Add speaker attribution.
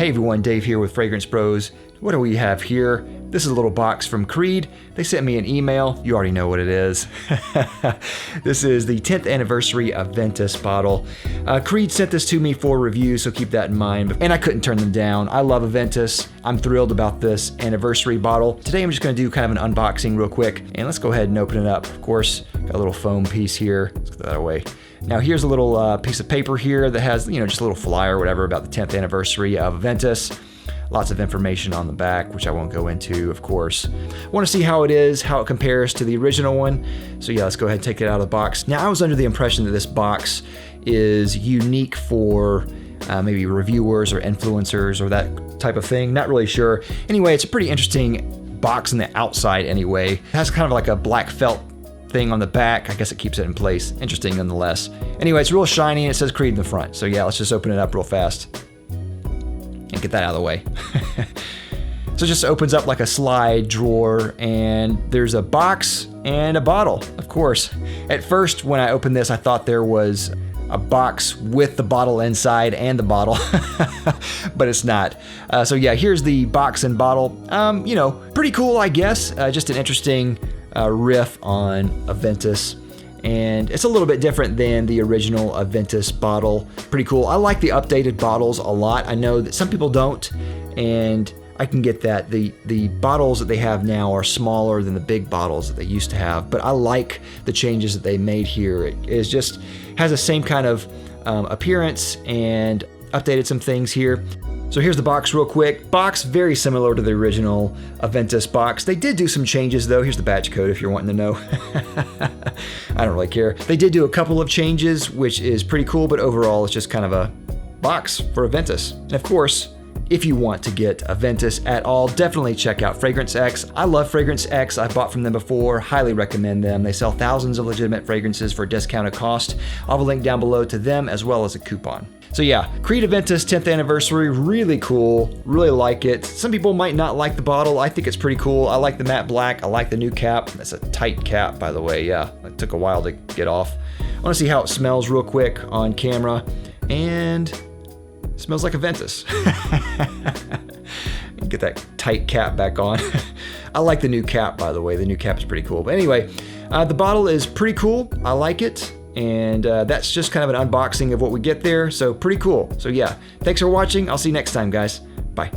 Speaker 1: Hey everyone, Dave here with Fragrance Bros. What do we have here? This is a little box from Creed. They sent me an email. You already know what it is. This is the 10th Anniversary Aventus bottle. Creed sent this to me for review, so keep that in mind. And I couldn't turn them down. I love Aventus. I'm thrilled about this anniversary bottle. Today I'm just gonna do kind of an unboxing real quick. And let's go ahead and open it up. Of course, got a little foam piece here. Let's get that away. Now here's a little piece of paper here that has, just a little flyer or whatever about the 10th anniversary of Aventus. Lots of information on the back, which I won't go into, of course. I want to see how it is, how it compares to the original one. So yeah, let's go ahead and take it out of the box. Now I was under the impression that this box is unique for maybe reviewers or influencers or that type of thing. Not really sure. Anyway, it's a pretty interesting box on the outside anyway. It has kind of like a black felt thing on the back. I guess it keeps it in place. Interesting nonetheless. Anyway, it's real shiny and it says Creed in the front. So yeah, let's just open it up real fast and get that out of the way. So it just opens up like a slide drawer and there's a box and a bottle, of course. At first, when I opened this, I thought there was a box with the bottle inside and the bottle, but it's not. So yeah, here's the box and bottle. Pretty cool, I guess. Just an interesting riff on Aventus. And it's a little bit different than the original Aventus bottle. Pretty cool. I like the updated bottles a lot. I know that some people don't, and I can get that. The bottles that they have now are smaller than the big bottles that they used to have, but I like the changes that they made here. It is just has the same kind of appearance and updated some things here. So here's the box real quick. Box very similar to the original Aventus box. They did do some changes though. Here's the batch code if you're wanting to know. I don't really care. They did do a couple of changes, which is pretty cool, but overall it's just kind of a box for Aventus. And of course, if you want to get Aventus at all, definitely check out Fragrance X. I love Fragrance X. I've bought from them before, highly recommend them. They sell thousands of legitimate fragrances for a discounted cost. I'll have a link down below to them as well as a coupon. So yeah, Creed Aventus 10th anniversary, really cool, really like it. Some people might not like the bottle. I think it's pretty cool. I like the matte black. I like the new cap. That's a tight cap, by the way. Yeah, it took a while to get off. I want to see how it smells real quick on camera. And it smells like Aventus. Get that tight cap back on. I like the new cap, by the way. The new cap is pretty cool. But anyway, the bottle is pretty cool. I like it. And that's just kind of an unboxing of what we get there. So pretty cool. So yeah, thanks for watching. I'll see you next time, guys. Bye.